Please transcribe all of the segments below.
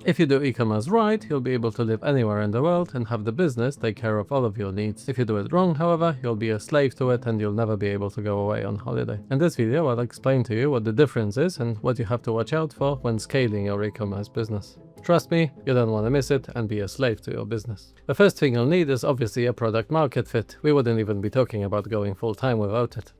If you do e-commerce right, you'll be able to live anywhere in the world and have the business take care of all of your needs. If you do it wrong, however, you'll be a slave to it and you'll never be able to go away on holiday. In this video, I'll explain to you what the difference is and what you have to watch out for when scaling your e-commerce business. Trust me, you don't want to miss it and be a slave to your business. The first thing you'll need is obviously a product market fit. We wouldn't even be talking about going full time without it.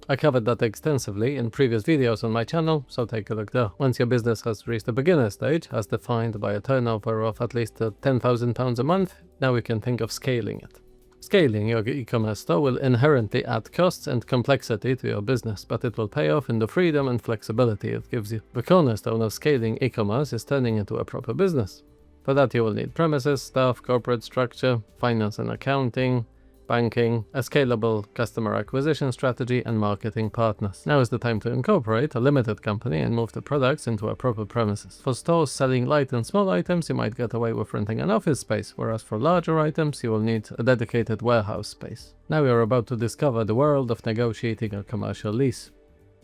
I covered that extensively in previous videos on my channel, so take a look there. Once your business has reached the beginner stage, as defined by a turnover of at least £10,000 a month, now we can think of scaling it. Scaling your e-commerce store will inherently add costs and complexity to your business, but it will pay off in the freedom and flexibility it gives you. The cornerstone of scaling e-commerce is turning into a proper business. For that you will need premises, staff, corporate structure, finance and accounting, banking, a scalable customer acquisition strategy, and marketing partners. Now is the time to incorporate a limited company and move the products into a proper premises. For stores selling light and small items, you might get away with renting an office space, whereas for larger items, you will need a dedicated warehouse space. Now we are about to discover the world of negotiating a commercial lease.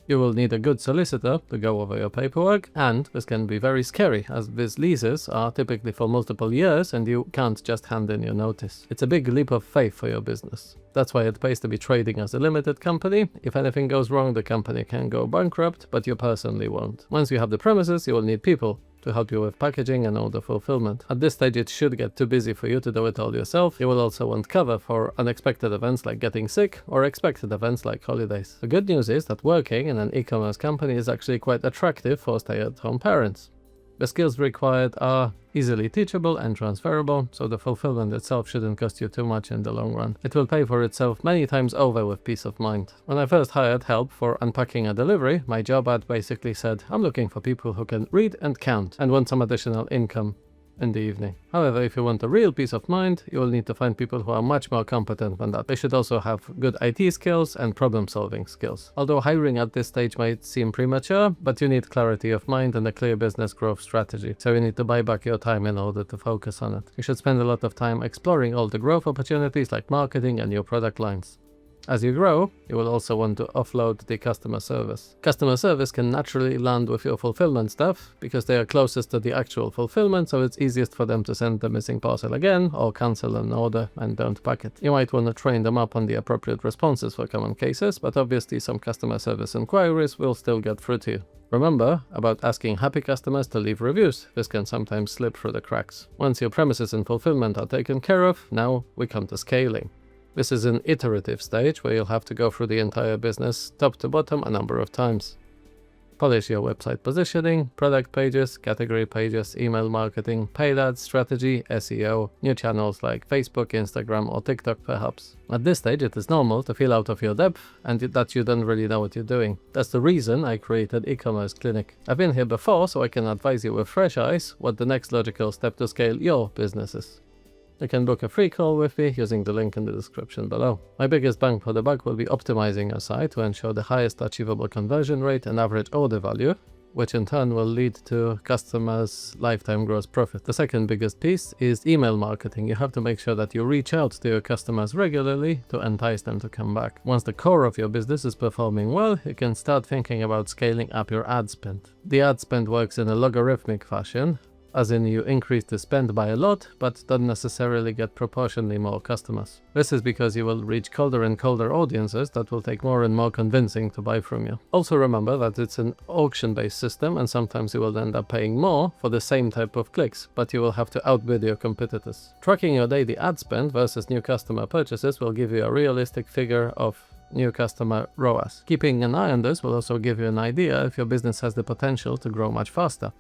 You will need a good solicitor to go over your paperwork, and this can be very scary as these leases are typically for multiple years and you can't just hand in your notice. It's a big leap of faith for your business. That's why it pays to be trading as a limited company. If anything goes wrong, the company can go bankrupt, but you personally won't. Once you have the premises, you will need people to help you with packaging and order fulfillment. At this stage, it should get too busy for you to do it all yourself. You will also want cover for unexpected events like getting sick or expected events like holidays. The good news is that working in an e-commerce company is actually quite attractive for stay-at-home parents. The skills required are easily teachable and transferable, so the fulfillment itself shouldn't cost you too much in the long run. It will pay for itself many times over with peace of mind. When I first hired help for unpacking a delivery, my job ad basically said, I'm looking for people who can read and count and want some additional income in the evening. However, if you want a real peace of mind, you will need to find people who are much more competent than that. They should also have good IT skills and problem-solving skills. Although hiring at this stage might seem premature, but you need clarity of mind and a clear business growth strategy. So you need to buy back your time in order to focus on it. You should spend a lot of time exploring all the growth opportunities like marketing and new product lines. As you grow, you will also want to offload the customer service. Customer service can naturally land with your fulfillment staff because they are closest to the actual fulfillment, so it's easiest for them to send the missing parcel again or cancel an order and don't pack it. You might want to train them up on the appropriate responses for common cases, but obviously some customer service inquiries will still get through to you. Remember about asking happy customers to leave reviews. This can sometimes slip through the cracks. Once your premises and fulfillment are taken care of, now we come to scaling. This is an iterative stage where you'll have to go through the entire business top to bottom a number of times. Polish your website positioning, product pages, category pages, email marketing, paid ads strategy, SEO, new channels like Facebook, Instagram or TikTok perhaps. At this stage it is normal to feel out of your depth and that you don't really know what you're doing. That's the reason I created Ecommerce Clinic. I've been here before, so I can advise you with fresh eyes what the next logical step to scale your business is. You can book a free call with me using the link in the description below. My biggest bang for the buck will be optimizing your site to ensure the highest achievable conversion rate and average order value, which in turn will lead to customers' lifetime gross profit. The second biggest piece is email marketing. You have to make sure that you reach out to your customers regularly to entice them to come back. Once the core of your business is performing well, you can start thinking about scaling up your ad spend. The ad spend works in a logarithmic fashion, as in you increase the spend by a lot, but don't necessarily get proportionally more customers. This is because you will reach colder and colder audiences that will take more and more convincing to buy from you. Also remember that it's an auction-based system and sometimes you will end up paying more for the same type of clicks, but you will have to outbid your competitors. Tracking your daily ad spend versus new customer purchases will give you a realistic figure of new customer ROAS. Keeping an eye on this will also give you an idea if your business has the potential to grow much faster.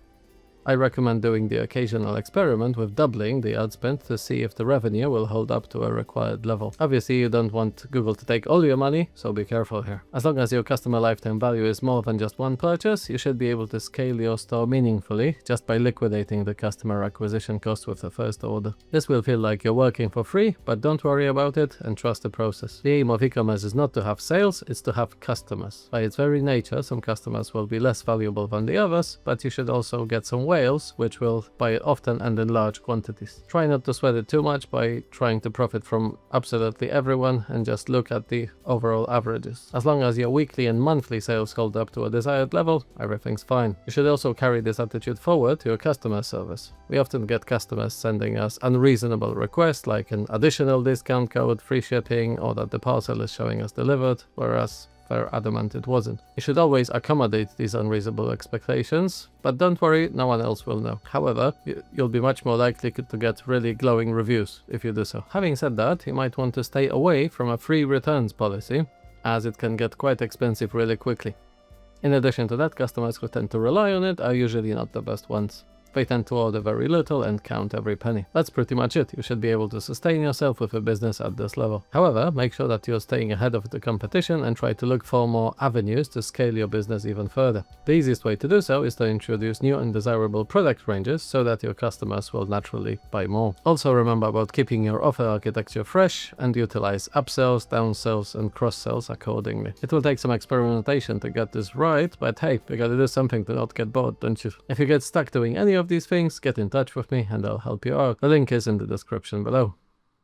I recommend doing the occasional experiment with doubling the ad spend to see if the revenue will hold up to a required level. Obviously, you don't want Google to take all your money, so be careful here. As long as your customer lifetime value is more than just one purchase, you should be able to scale your store meaningfully just by liquidating the customer acquisition cost with the first order. This will feel like you're working for free, but don't worry about it and trust the process. The aim of e-commerce is not to have sales, it's to have customers. By its very nature, some customers will be less valuable than the others, but you should also get some whales, which will buy it often and in large quantities. Try not to sweat it too much by trying to profit from absolutely everyone and just look at the overall averages. As long as your weekly and monthly sales hold up to a desired level, everything's fine. You should also carry this attitude forward to your customer service. We often get customers sending us unreasonable requests like an additional discount code, free shipping, or that the parcel is showing us delivered, whereas they're adamant it wasn't. You should always accommodate these unreasonable expectations, but don't worry, no one else will know. However, you'll be much more likely to get really glowing reviews if you do so. Having said that, you might want to stay away from a free returns policy, as it can get quite expensive really quickly. In addition to that, customers who tend to rely on it are usually not the best ones. They tend to order very little and count every penny. That's pretty much it. You should be able to sustain yourself with a business at this level. However, make sure that you're staying ahead of the competition and try to look for more avenues to scale your business even further. The easiest way to do so is to introduce new and desirable product ranges so that your customers will naturally buy more. Also remember about keeping your offer architecture fresh and utilize upsells, downsells, and cross-sells accordingly. It will take some experimentation to get this right, but hey, you gotta do something to not get bored, don't you? If you get stuck doing any of these things, get in touch with me and I'll help you out. The link is in the description below.